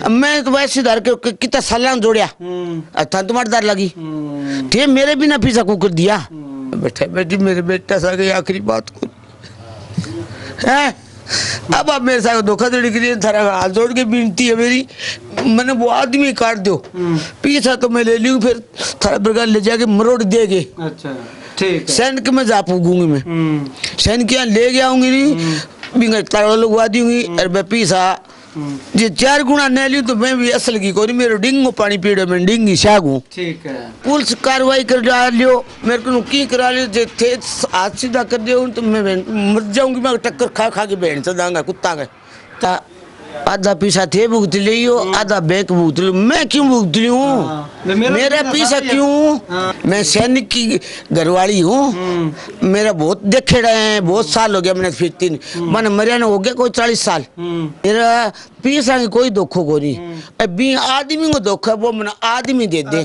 अब मैं तो वैसे धर के कितना साल जोड़िया अच्छा तुम्हारी दार लगी ठीक मेरे भी ना पीछा कुकर दिया बैठे बेटी मेरे बेटा सा गई आखिरी बात को है। अब आप मेरे साथ धोखाधड़ी के लिए थारा हाथ जोड़ के विनती है मेरी मैंने वो आदमी काट दो पीछा तो मैं ले लूँ फिर थारा बरगार ले जाके मरोड़ देगे। अच्छा ठीक है। सैन के मैं जा पूगूंगी मैं सैन के यहाँ ले गया आऊंगी नहीं बिंगा तारा लगवा दूंगी और मैं पीछा जे 4 गुना न लियो तो मैं भी असल की कोई मेरे डिंगो पानी पीड़े में डिंगी शागू ठीक है। पुलिस कार्रवाई कर लियो मेरे को की करा लियो जे थे हाथ सीधा कर दियो तो मैं मर जाऊंगी मैं टक्कर खा खा के बहन से दांगा कुत्ता के ता आधा पीसा थे भुगत लियो आधा बैंक भुगत लियो मैं क्यों भुगत लियो मेरा पीसा क्यों मैं सैनिक की घरवाली हूँ मेरा बहुत देखे रहे हैं बहुत साल हो गया मैंने फिर 3 मन मरियाना हो गया कोई 40 साल मेरा पीसा की कोई दुखो को नहीं अभी आदमी को दुख है वो मैंने आदमी दे दे।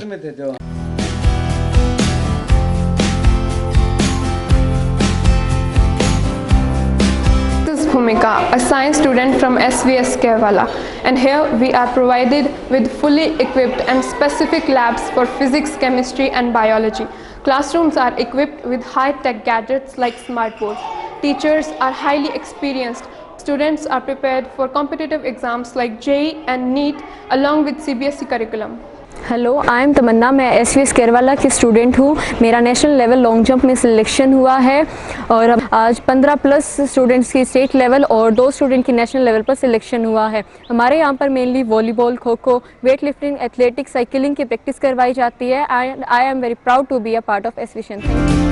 Bhumika, a science student from SVS Kerala, and here we are provided with fully equipped and specific labs for physics, chemistry and biology. Classrooms are equipped with high-tech gadgets like smart boards. Teachers are highly experienced. Students are prepared for competitive exams like JEE and NEET along with CBSE curriculum. Hello I am Tamanna, मैं SVS Kerwala की student हूँ। मेरा national level long jump में selection हुआ है और आज 15+ students की स्टेट लेवल और 2 स्टूडेंट की नेशनल लेवल पर सिलेक्शन हुआ है। हमारे यहाँ पर mainly volleyball, kho kho, weight lifting, athletics, cycling की प्रैक्टिस करवाई जाती है। I am very proud to be a part of SVS.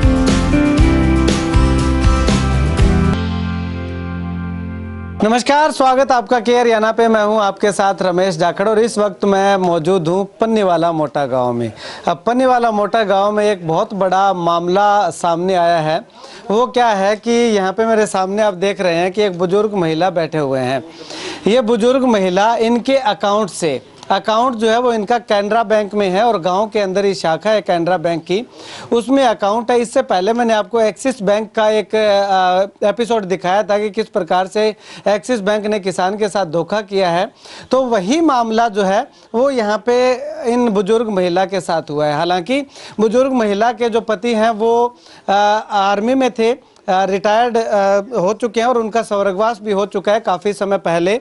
नमस्कार, स्वागत आपका केयर हरियाणा पे। मैं हूं आपके साथ रमेश जाखड़ और इस वक्त मैं मौजूद हूं पन्नीवाला मोटा गांव में। अब पन्नीवाला मोटा गांव में एक बहुत बड़ा मामला सामने आया है। वो क्या है कि यहाँ पे मेरे सामने आप देख रहे हैं कि एक बुजुर्ग महिला बैठे हुए हैं। ये बुजुर्ग महिला इनके अकाउंट जो है वो इनका कैनरा बैंक में है और गांव के अंदर ही शाखा है कैनरा बैंक की, उसमें अकाउंट है। इससे पहले मैंने आपको एक्सिस बैंक का एक एपिसोड दिखाया था कि किस प्रकार से एक्सिस बैंक ने किसान के साथ धोखा किया है। तो वही मामला जो है वो यहाँ पे इन बुजुर्ग महिला के साथ हुआ है। हालांकि बुजुर्ग महिला के जो पति हैं वो आर्मी में थे, रिटायर्ड हो चुके हैं और उनका स्वर्गवास भी हो चुका है काफ़ी समय पहले।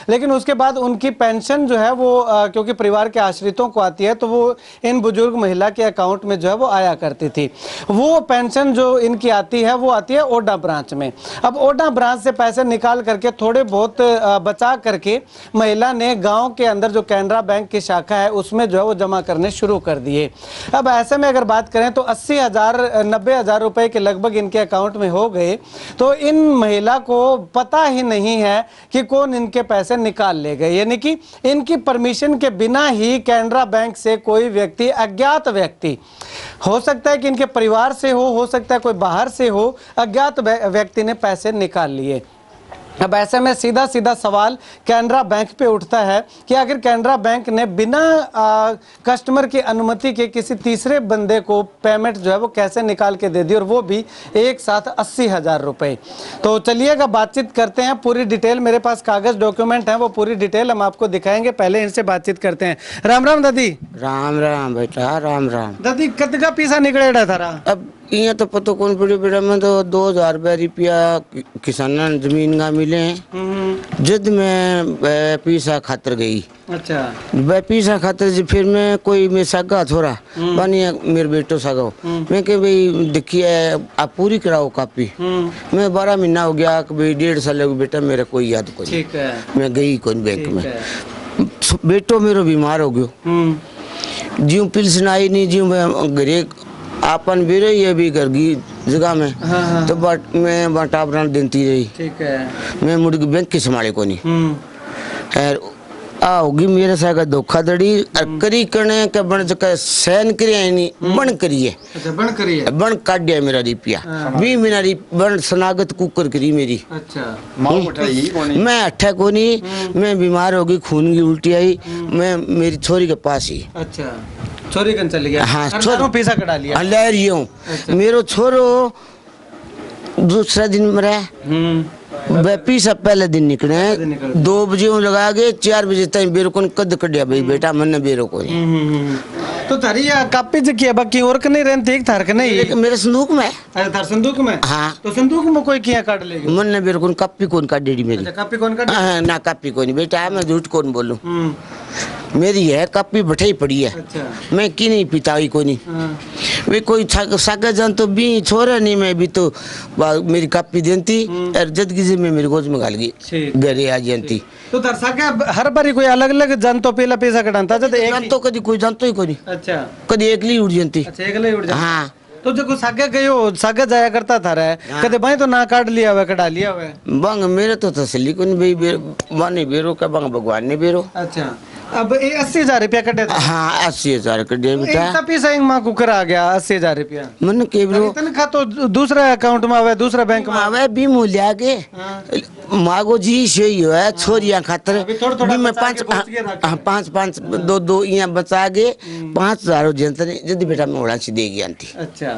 लेकिन उसके बाद उनकी पेंशन जो है वो क्योंकि परिवार के आश्रितों को आती है तो वो इन बुजुर्ग महिला के अकाउंट में जो है वो आया करती थी। वो पेंशन जो इनकी आती है वो आती है ओडा ब्रांच में। अब ओडा ब्रांच से पैसे निकाल करके थोड़े बहुत बचा करके महिला ने गाँव के अंदर जो कैनरा बैंक की शाखा है उसमें जो है वो जमा करने शुरू कर दिए। अब ऐसे में अगर बात करें तो 80,000-90,000 रुपये के लगभग इनके अकाउंट में हो गए। तो इन महिला को पता ही नहीं है कि कौन इनके पैसे निकाल ले गए, यानी कि इनकी परमिशन के बिना ही कैनरा बैंक से कोई व्यक्ति, अज्ञात व्यक्ति, हो सकता है कि इनके परिवार से हो सकता है कोई बाहर से हो, अज्ञात व्यक्ति ने पैसे निकाल लिए। अब ऐसे में सीधा सवाल कैनरा बैंक पे उठता है कि आखिर कैनरा बैंक ने बिना कस्टमर की अनुमति के किसी तीसरे बंदे को पेमेंट जो है वो कैसे निकाल के दे दी, और वो भी एक साथ 80,000 रुपये। तो चलिएगा बातचीत करते हैं पूरी डिटेल। मेरे पास कागज डॉक्यूमेंट हैं, वो पूरी डिटेल हम आपको दिखाएंगे। पहले इनसे बातचीत करते हैं। राम राम दादी। राम राम बेटा, राम राम। दादी कतका पैसा निकलेगा थारा? अब यहाँ तो पता कौन पड़ी बेटा, मैं तो 2,000 रुपया किसान जमीन का मिले हैं जद मैं पैसा खातर गई। अच्छा। वह पैसा खातर जी फिर मैं कोई मैं सगा थोड़ा बनी मेरे बेटो सगा मैं के भाई देखिए आप पूरी कराओ कापी। मैं 12 महीना हो गया कि भाई 1.5 साल हो बेटा मेरा कोई याद कोई। ठीक है। मैं गई कौन बैंक में, बेटो मेरा बीमार हो गयो, ज्यों पिल्सन आई नहीं, ज्यों मैं घरे आपन भी रही है भी घर की जगह में। हाँ। तो मैं बाटा बना देती रही। ठीक है। मैं मुड़ के बैंक की संभाले को नहीं होगी मेरे साथ धोखाधड़ी करी करने के बन चुका सहन करिए नहीं बन करिए। अच्छा, बन करिए। बन काट दिया मेरा रिपिया भी मेरा बन सनागत कुकर करी मेरी। अच्छा। मैं अट्ठा को नहीं, मैं बीमार हो गई, खून की उल्टी आई, मैं मेरी छोरी के पास ही। अच्छा, छोरी कन चली गया। हाँ, छोरो पैसा कटा लिया। ले रही हूँ। मेरो छोरो दूसरा दिन मरा वे पीसा पहले दिन निकले निकले। 2 बजे लगा गए 4 बजे तक बेरो को कद कटिया भाई बेटा मन बेरो को तो थारी कापी जी की बाकी और नहीं रहन ठीक थार के नहीं मेरे संदूक में अरे थार संदूक में हाँ तो संदूक में कोई किया काट लेगी मन ने बेरो को कापी कौन काट डेडी मेरी कापी कौन काट हाँ, ना कापी कोई नहीं बेटा मैं झूठ कौन बोलूं मेरी है कापी बैठाई पड़ी है अच्छा मैं की नहीं पीता हुई कोई नहीं हाँ। वे कोई सागा जान तो भी छोरा नहीं मैं भी तो मेरी कापी देती और जदगी से मैं मेरी गोद में गाल गई ठीक। घरे आ जानती तो थार सागा हर बारी कोई अलग अलग जान तो पहला पैसा कटाता जब एक जान तो कभी कोई जानतो ही कोई नहीं अच्छा कभी एकली उड़ जानती अच्छा एक ले उड़ जा हाँ तो जो सागे गयो सागे जाया करता था रे कदे भाई तो ना काट लिया हुआ कटा लिया हुआ बंग मेरे तो तसली को नहीं भाई माने बेरो का बंग भगवान ने बेरो अच्छा अब ये 80,000 रुपया कटे था हाँ 80,000 कर दिया बेटा एक पैसा एक माँ कुकर आ गया 80,000 रुपया मन के बेरो तनखा तो दूसरा अकाउंट में आवे दूसरा बैंक में आवे भी मूल्य आगे मागो जी सही है छोरियां खातर अभी थोड़ा-थोड़ा भी मैं बचा के बच के रख। पांच 2 यहाँ बचा गे 5,000 जनता जल्दी बेटा मैं उड़ा सी देगी आंटी अच्छा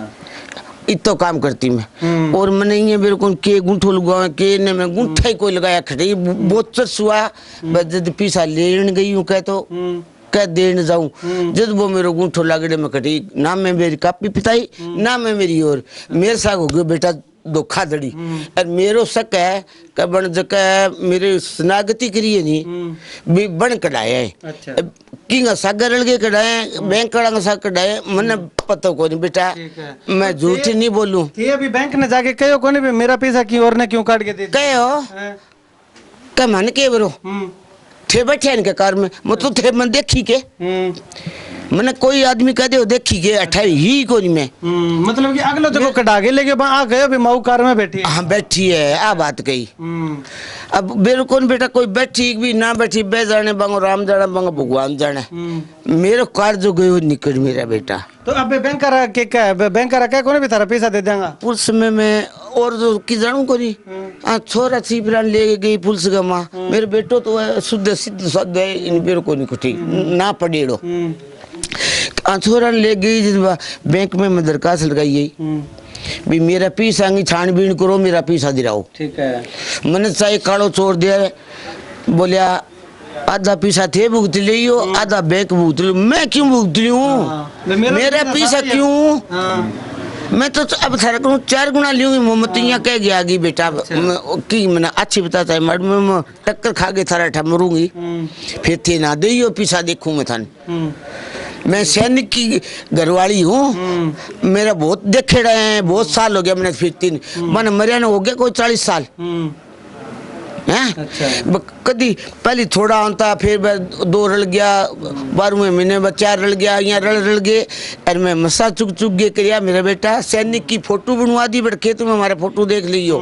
इतो काम करती मैं और मैंने ये मेरे को के गुंठो लगा के ने मैं गुंठा ही कोई लगाया खड़ी बोचर सुआ जब पीसा लेन गई हूँ कह तो कह देने जाऊं जब वो मेरे गुंठो लगड़े में कटी ना मैं मेरी कापी पिताई ना मैं मेरी और मेरे साथ हो गया बेटा धोखाधड़ी और मेरो शक है कि बन जक मेरे स्नागति करिए नहीं भी बन कढ़ाया है अच्छा किंगा सागर लगे कढ़ाए बैंक कड़ा सा कढ़ाए मने पता को नहीं बेटा मैं झूठ नहीं बोलूं ये अभी बैंक ने जाके कहो कोने भी मेरा पैसा क्यों और ने क्यों काट के दे दिया कहे हो क्या मन के बरो थे बैठे इनके कार में मतलब थे मन देखी के मैंने कोई आदमी कह दे देखी के 28 ही को नहीं मैं मतलब कि अगले जगह कटा के लेके आ गए अभी मऊ कार में बैठी है हाँ बैठी है आ बात कही अब मेरे कौन बेटा कोई बैठी भी ना बैठी बे जाने बंगो राम जाने बंगो भगवान जाने मेरे कार जो गयो निकल मेरा बेटा तो अब बैंक के क्या है बैंक क्या कोने भी थारा पैसा दे देंगा पुलिस में मैं और जो की जानू को नहीं छोरा छिपरा ले गई पुलिस का माँ मेरे बेटो तो शुद्ध सिद्ध सद है इन मेरे को नहीं कुछ ना पड़ेड़ो छोरा ले गई जिस बैंक में मैं दरखास्त लगाई गई भी मेरा पैसा छानबीन करो मेरा पैसा दिलाओ ठीक है मैंने चाहे कालो छोड़ दिया बोलिया आधा पैसा थे भुगत लियो आधा बैंक भुगत लियो मैं क्यों भुगत ली हूँ मेरा पैसा क्यों मैं तो अब थारा को 4 गुना लूंगी मोहम्मद यहाँ कह गया आगे बेटा की मैंने अच्छी बताता है मैं टक्कर खा के थारा ठा मरूंगी फिर थे ना दे पैसा देखूं मैं थाने मैं सैनिक की घरवाली हूँ मेरा बहुत देखे रहे हैं बहुत साल हो गया मैंने फिर 3 मैंने मरिया हो गया कोई 40 साल अच्छा। कदी पहले थोड़ा होता फिर 2 रल गया 12वें महीने में 4 रल गया यहाँ रल गए और मैं मसा चुक गए करिया मेरा बेटा सैनिक की फोटो बनवा दी बट खेत में हमारा फोटो देख लियो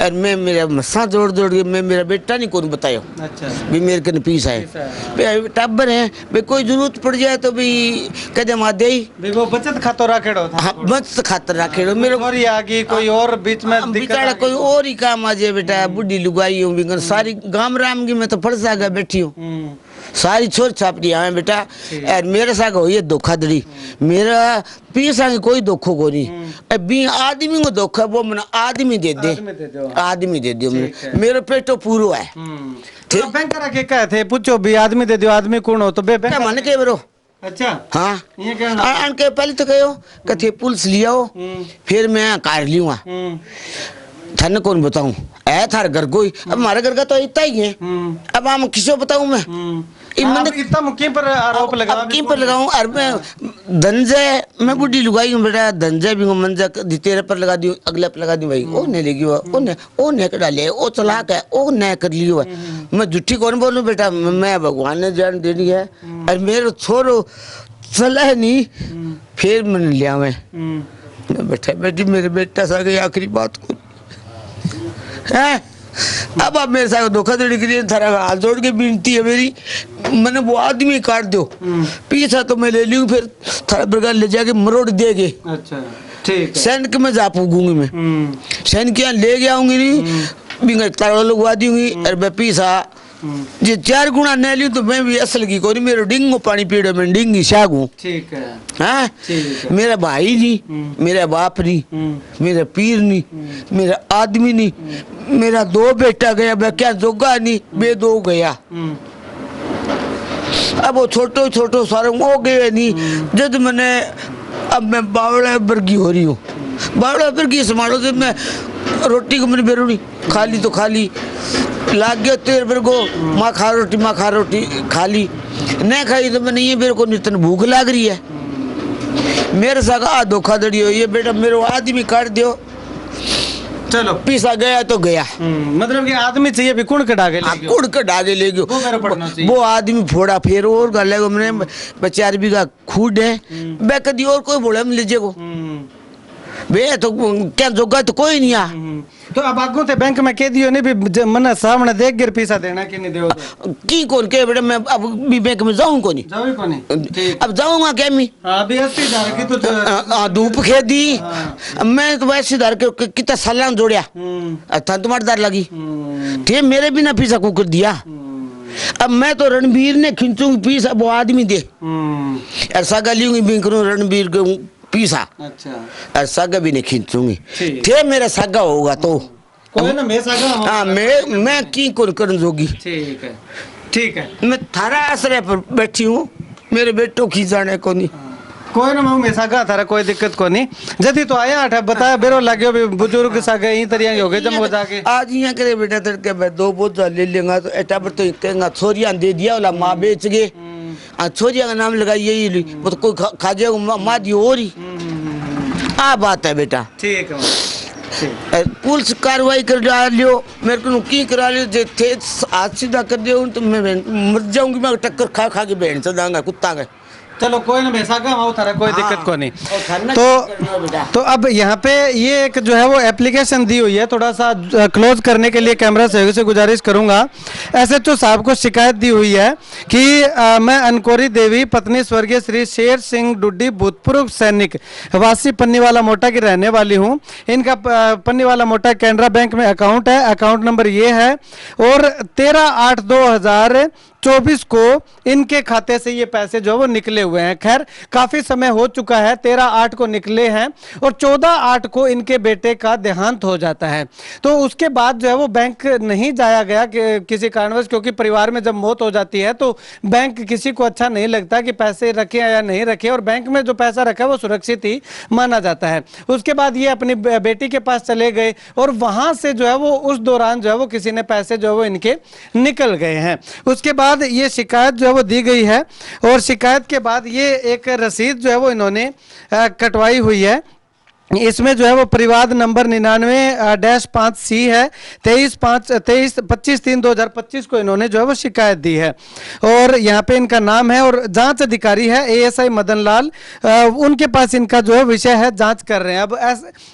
और मैं मेरा मसा जोड़ के मैं मेरा बेटा नहीं कौन बतायो अच्छा भी मेरे कन पीस है टाबर है भाई कोई जरूरत पड़ जाए तो भी कदम आ दे वो बचत खातो रखेड़ो था हाँ बचत खातर रखेड़ो मेरे और आ गई कोई और बीच में बेचारा कोई और ही काम आ जाए बेटा बुढ़ी लुगाई हूँ सारी गांव राम की मैं तो फर्ज आ गया बैठी हूँ सारी छोर छापड़ी आवे बेटा और मेरे साथ हो ये धोखाधड़ी मेरा पीसा कोई धोखो को नहीं बी आदमी को धोखा वो मैंने आदमी दे दो मेरे पेटो पूरो है तो बैंक के कहते पूछो भी आदमी दे दो आदमी कौन हो तो बे बैंक मन के बरो अच्छा हाँ ये क्या के पहले तो कहो कथे पुलिस लिया हो फिर मैं कार लियूंगा थाने कौन बताऊं ऐ थार घर कोई अब हमारे घर का तो इतना ही है अब हम किसको बताऊं मैं इतना मुकीम पर आरोप लगाऊं और मैं धनजय मैं बुढ़ी लुगाई हूँ बेटा धनजय भी मंजा तेरे पर लगा दी अगले पर लगा दी भाई ओ ने लेगी ओ ने कर डाले ओ चलाक है ओ ने कर लियो है मैं झूठी कौन बोलूं बेटा मैं भगवान ने जान देनी है और मेरे छोरो चला नहीं फिर मैंने लिया मैं बैठा बेटी मेरे बेटा सा गई आखिरी बात को है अब आप मेरे साथ धोखाधड़ी के लिए थारा हाथ जोड़ के विनती है मेरी मैंने वो आदमी काट दो पीछा तो मैं ले लूँ फिर थारा बरगार ले जाके मरोड़ देगे अच्छा ठीक है सैनिक में जा पूगूंगी मैं सैनिक यहाँ ले गया आऊंगी नहीं बिंगा तारा लगवा दूंगी और मैं पीछा जे 4 गुना न लियो तो मैं भी असल की कोनी मेरे डिंगो पानी पीड़ो मैं डिंगी शागू। ठीक है। हाँ ठीक है। मेरा भाई नहीं, मेरा बाप नहीं, मेरा पीर नहीं, मेरा आदमी नहीं, मेरा 2 बेटा गया, मैं क्या जोगा नहीं, बे 2 गया। अब वो छोटो छोटो सारे हो गए नहीं। जब मैंने अब मैं बावड़ा बर्गी हो रही हूँ, बावड़ा बर्गी संभालो से मैं रोटी को मैंने बेरू नहीं खाली तो खाली लाग गया तेरे मेरे को माँ खा रोटी खाली नहीं खाई तो मैंने ये मेरे को नितन भूख लाग रही है। मेरे साथ धोखाधड़ी हो ये बेटा मेरे आदमी काट दियो चलो पीसा गया तो गया। मतलब कि आदमी चाहिए भी कुड़ कटा के कुड़ कटा के ले गयो वो आदमी फोड़ा फेर और गल है मैंने 4 बीघा खूड है मैं कदी और कोई बोले हम लीजिए को बे तो क्या जोगा तो कोई नहीं आ। तो अब आगो ते बैंक में कह दियो नहीं भी मन सामने देख गिर पैसा देना कि नहीं देओ तो की कौन के बेटा मैं अब भी बैंक में जाऊं कोनी जाओ कोनी अब जाऊंगा क्या मैं हां अभी 80,000 की तो धूप खेदी मैं तो वैसे धर के कितना सालान जोड़या अच्छा तुम्हारे दर लगी थे मेरे बिना पैसा को कर दिया। अब मैं तो रणबीर ने खींचूंगी पैसा वो आदमी दे ऐसा गलियूंगी बैंक रणबीर के पीसा। अच्छा सागा भी नहीं खींचूंगी थे मेरा सागा होगा तो कोई ना मैं सागा हाँ मैं की कौन करन जोगी। ठीक है मैं थारा आश्रय पर बैठी हूँ मेरे बेटों की जाने को नहीं कोई ना मैं सागा थारा कोई दिक्कत को नहीं जदी तो आया अठा बताया बेरो लाग्यो भी बुजुर्ग सागा यही तरिया हो गए जम हो जाके आज यहाँ करे बेटा तड़के मैं 2 बोझ ले लेंगा तो एटा पर तो कहेंगा छोरियां दे दिया वाला माँ बेच गए छोरिया का नाम लगा यही वो तो कोई खा जाएगा माँ दी हो रही आ बात है बेटा। ठीक है पुलिस कार्रवाई कर डालियो मेरे को की करा लियो जे थे आज सीधा कर दियो तो मैं मर जाऊंगी मैं टक्कर खा के बहन से दांगा कुत्ता के। चलो कोई ना भैसा का हो थारा कोई दिक्कत को नहीं। तो अब यहाँ पे ये एक जो है वो एप्लीकेशन दी हुई है थोड़ा सा क्लोज करने के लिए कैमरा सहयोग से गुजारिश करूंगा। SHO साहब को शिकायत दी हुई है कि मैं अनकोरी देवी पत्नी स्वर्गीय श्री शेर सिंह डुड्डी भूतपूर्व सैनिक वासी पन्नीवाला मोटा की रहने वाली हूँ। इनका पन्नीवाला मोटा कैनरा बैंक में अकाउंट है। अकाउंट नंबर ये है और 13/8/2024 को इनके खाते से ये पैसे जो है वो निकले हुए हैं। खैर काफी समय हो चुका है 13/8 को निकले हैं और 14/8 को इनके बेटे का देहांत हो जाता है। तो उसके बाद जो है वो बैंक नहीं जाया गया किसी कारणवश क्योंकि परिवार में जब मौत हो जाती है तो बैंक किसी को अच्छा नहीं लगता कि पैसे रखे या नहीं रखे और बैंक में जो पैसा रखा है वो सुरक्षित ही माना जाता है। उसके बाद ये अपनी बेटी के पास चले गए और वहां से जो है वो उस दौरान जो है वो किसी ने पैसे जो है वो इनके निकल गए हैं। उसके बाद ये शिकायत जो है वो दी गई है और शिकायत के बाद ये एक रसीद जो है वो इन्होंने कटवाई हुई है। इसमें जो है वो परिवाद नंबर 99-5C है 25/3/2025 को इन्होंने जो है वो शिकायत दी है और यहाँ पे इनका नाम है और जांच अधिकारी है ASI मदन लाल। उनके पास इनका जो है विषय है जांच कर रहे हैं। अब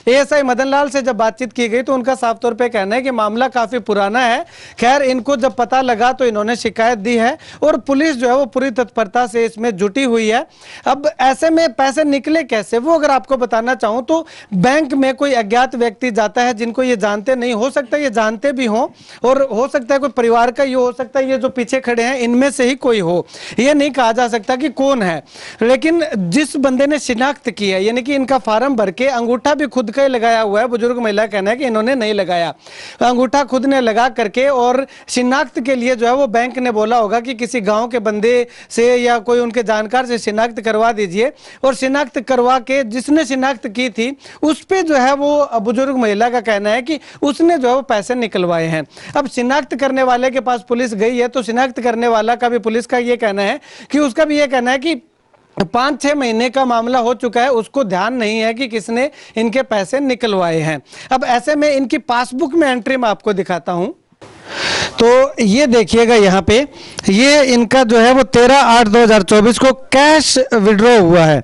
ASI मदन लाल से जब बातचीत की गई तो उनका साफ तौर पे कहना है कि मामला काफी पुराना है। खैर इनको जब पता लगा तो इन्होंने शिकायत दी है और पुलिस जो है वो पूरी तत्परता से इसमें जुटी हुई है। अब ऐसे में पैसे निकले कैसे वो अगर आपको बताना चाहूँ तो बैंक में कोई अज्ञात व्यक्ति जाता है जिनको ये जानते नहीं, हो सकता है ये जानते भी हों और हो सकता है कोई परिवार का ये हो सकता है ये जो पीछे खड़े हैं इनमें से ही कोई हो, ये नहीं कहा जा सकता कि कौन है। लेकिन जिस बंदे ने शिनाख्त की है यानी कि इनका फार्म भर के अंगूठा भी खुद का ही लगाया हुआ है। बुजुर्ग महिला कहना है कि इन्होंने नहीं लगाया, अंगूठा खुद ने लगा करके और शिनाख्त के लिए जो है वो बैंक ने बोला होगा कि किसी गाँव के बंदे से या कोई उनके जानकार से शिनाख्त करवा दीजिए और शिनाख्त करवा के जिसने शिनाख्त की थी उस पे जो है वो बुजुर्ग महिला का कहना है कि उसने जो है वो पैसे निकलवाए हैं। अब शिनाख्त करने वाले के पास पुलिस गई है तो शिनाख्त करने वाला का भी पुलिस का ये कहना है कि उसका भी ये कहना है कि 5-6 महीने का मामला हो चुका है, उसको ध्यान नहीं है कि किसने इनके पैसे निकलवाए हैं। अब ऐसे में इनकी पासबुक में एंट्री मैं आपको दिखाता हूं तो ये देखिएगा यहाँ पे ये इनका जो है वो 13/8/2024 को कैश विड्रॉ हुआ है।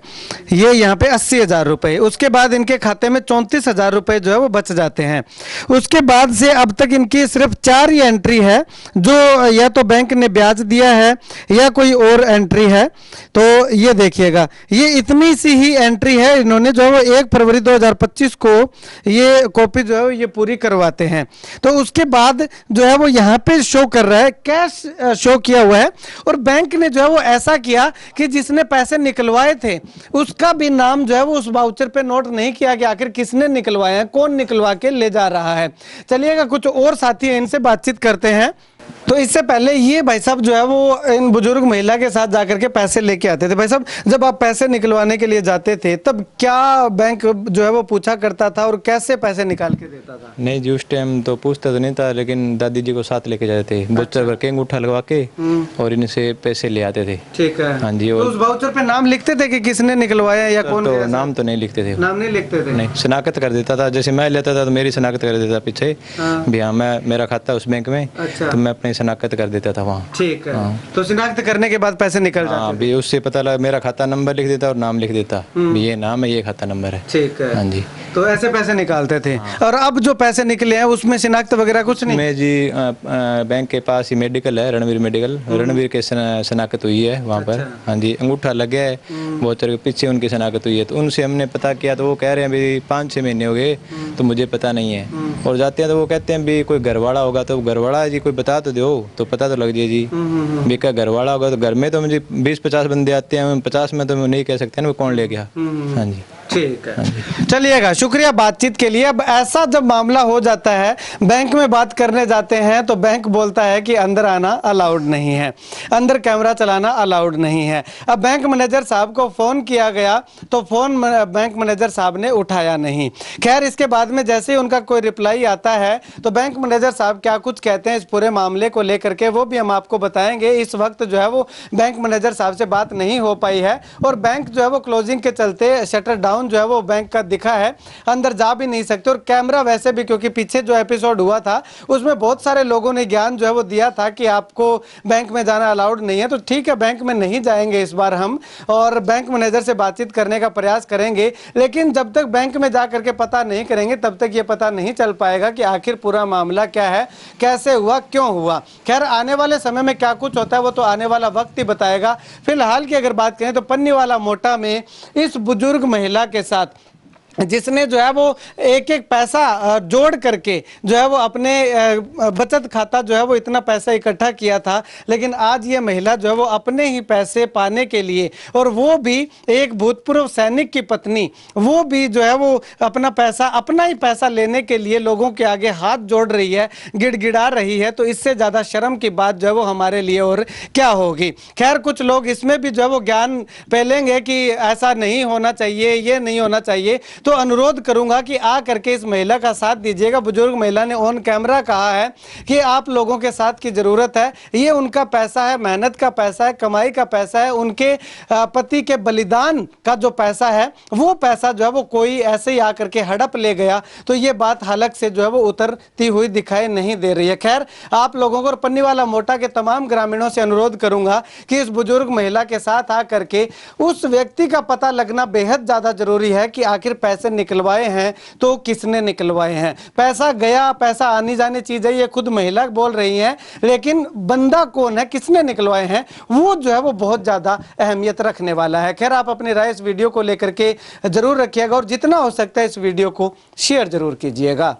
ये यहाँ पे 80,000 रुपये, उसके बाद इनके खाते में 34,000 रुपये जो है वो बच जाते हैं। उसके बाद से अब तक इनकी सिर्फ 4 ही एंट्री है जो या तो बैंक ने ब्याज दिया है या कोई और एंट्री है। तो ये देखिएगा ये इतनी सी ही एंट्री है। इन्होंने जो है वो 1 फरवरी 2025 को ये कॉपी जो है ये पूरी करवाते हैं। तो उसके बाद जो है वो यहाँ पे शो कर रहा है, कैश शो किया हुआ है, और बैंक ने जो है वो ऐसा किया कि जिसने पैसे निकलवाए थे उसका भी नाम जो है वो उस वाउचर पे नोट नहीं किया कि आखिर किसने निकलवाए हैं, कौन निकलवा के ले जा रहा है। चलिएगा कुछ और साथी हैं, इनसे बातचीत करते हैं। तो इससे पहले ये भाई साहब जो है वो इन बुजुर्ग महिला के साथ जाकर के पैसे लेके आते थे। भाई साहब, जब आप पैसे निकलवाने के लिए जाते थे तब क्या बैंक जो है वो पूछा करता था और कैसे पैसे निकाल के देता था? नहीं जी, उस टाइम तो पूछता तो नहीं था, लेकिन दादी जी को साथ लेके जाते थे, वाउचर भर के अंगूठा लगवा के और इनसे पैसे ले आते थे। ठीक है। हाँ जी। तो और उस वाउचर पे नाम लिखते थे कि किसने निकलवाया या कौन? तो नाम तो नहीं लिखते थे, नाम नहीं लिखते थे। नहीं, शनाख्त कर देता था। जैसे मैं लेता था तो मेरी शनाख्त कर देता पीछे भी, हाँ मैं मेरा खाता उस बैंक में, तो मैं अपनी शनाख्त कर देता था वहाँ। ठीक है। तो शनाख्त करने के बाद पैसे निकल जाते? हाँ, भी उससे पता लगा, मेरा खाता नंबर लिख देता और नाम लिख देता भी ये नाम है, ये खाता नंबर है। ठीक है। हाँ जी। तो ऐसे पैसे निकालते थे। और अब जो पैसे निकले हैं उसमें शनाख्त वगैरह कुछ नहीं? मैं जी बैंक के पास ही मेडिकल है, रणवीर मेडिकल, रणवीर के शनाख्त हुई है वहाँ पर। हाँ जी, अंगूठा लग गया है, वाउचर के पीछे उनकी शनाख्त हुई है। तो उनसे हमने पता किया तो वो कह रहे हैं भी 5-6 महीने हो गए, तो मुझे पता नहीं है। और जाते हैं तो वो कहते हैं भी कोई घरवाला होगा, तो घरवाला जी कोई बता तो दो, तो पता तो लग जाए जी भी का घरवाला होगा। तो घर में तो मुझे 20-50 बंदे आते हैं, 50 में तो नहीं कह सकते ना वो कौन ले गया। हाँ जी। ठीक है, चलिएगा, शुक्रिया बातचीत के लिए। अब ऐसा जब मामला हो जाता है, बैंक में बात करने जाते हैं तो बैंक बोलता है कि अंदर आना अलाउड नहीं है, अंदर कैमरा चलाना अलाउड नहीं है। अब बैंक मैनेजर साहब को फोन किया गया तो फोन बैंक मैनेजर साहब ने उठाया नहीं। खैर, इसके बाद में जैसे ही उनका कोई रिप्लाई आता है तो बैंक मैनेजर साहब क्या कुछ कहते हैं इस पूरे मामले को लेकर के, वो भी हम आपको बताएंगे। इस वक्त जो है वो बैंक मैनेजर साहब से बात नहीं हो पाई है और बैंक जो है वो क्लोजिंग के चलते शटर डाउन जो है वो बैंक का दिखा है, अंदर जा भी नहीं सकते। और कैमरा वैसे भी, क्योंकि पीछे जो एपिसोड हुआ था उसमें बहुत सारे लोगों ने ज्ञान जो है वो दिया था कि आपको बैंक में जाना अलाउड नहीं है, तो ठीक है, बैंक में नहीं जाएंगे इस बार हम, और बैंक मैनेजर से बातचीत करने का प्रयास करेंगे। लेकिन जब तक बैंक में जा करके पता नहीं करेंगे तब तक ये पता नहीं चल पाएगा कि आखिर पूरा मामला क्या है, कैसे हुआ, क्यों हुआ। खैर, आने वाले समय में क्या कुछ होता है वो तो आने वाला वक्त ही बताएगा। फिलहाल की अगर बात करें तो पन्नीवाला मोटा में इस बुजुर्ग महिला के साथ, जिसने जो है वो एक एक पैसा जोड़ करके जो है वो अपने बचत खाता जो है वो इतना पैसा इकट्ठा किया था, लेकिन आज ये महिला जो है वो अपने ही पैसे पाने के लिए, और वो भी एक भूतपूर्व सैनिक की पत्नी, वो भी जो है वो अपना पैसा, अपना ही पैसा लेने के लिए लोगों के आगे हाथ जोड़ रही है, गिड़गिड़ा रही है। तो इससे ज़्यादा शर्म की बात जो है वो हमारे लिए और क्या होगी। खैर, कुछ लोग इसमें भी जो है वो ज्ञान फैलेंगे कि ऐसा नहीं होना चाहिए, ये नहीं होना चाहिए। तो अनुरोध करूंगा कि आ करके इस महिला का साथ दीजिएगा। बुजुर्ग महिला ने ऑन कैमरा कहा है कि आप लोगों के साथ की जरूरत है, ये उनका पैसा है, मेहनत का पैसा है, कमाई का पैसा है, उनके पति के बलिदान का जो पैसा है, वो पैसा जो है वो कोई ऐसे ही आकर के हड़प ले गया, तो ये बात हलक से जो है वो उतरती हुई दिखाई नहीं दे रही है। खैर, आप लोगों को और पन्नीवाला मोटा के तमाम ग्रामीणों से अनुरोध करूंगा कि इस बुजुर्ग महिला के साथ आकर के उस व्यक्ति का पता लगना बेहद ज्यादा जरूरी है कि आखिर पैसे निकलवाए हैं तो किसने निकलवाए हैं। पैसा गया, पैसा आनी जानी चीज है, ये खुद महिला बोल रही हैं, लेकिन बंदा कौन है, किसने निकलवाए हैं, वो जो है वो बहुत ज्यादा अहमियत रखने वाला है। खैर, आप अपनी राय इस वीडियो को लेकर के जरूर रखिएगा और जितना हो सकता है इस वीडियो को शेयर जरूर कीजिएगा।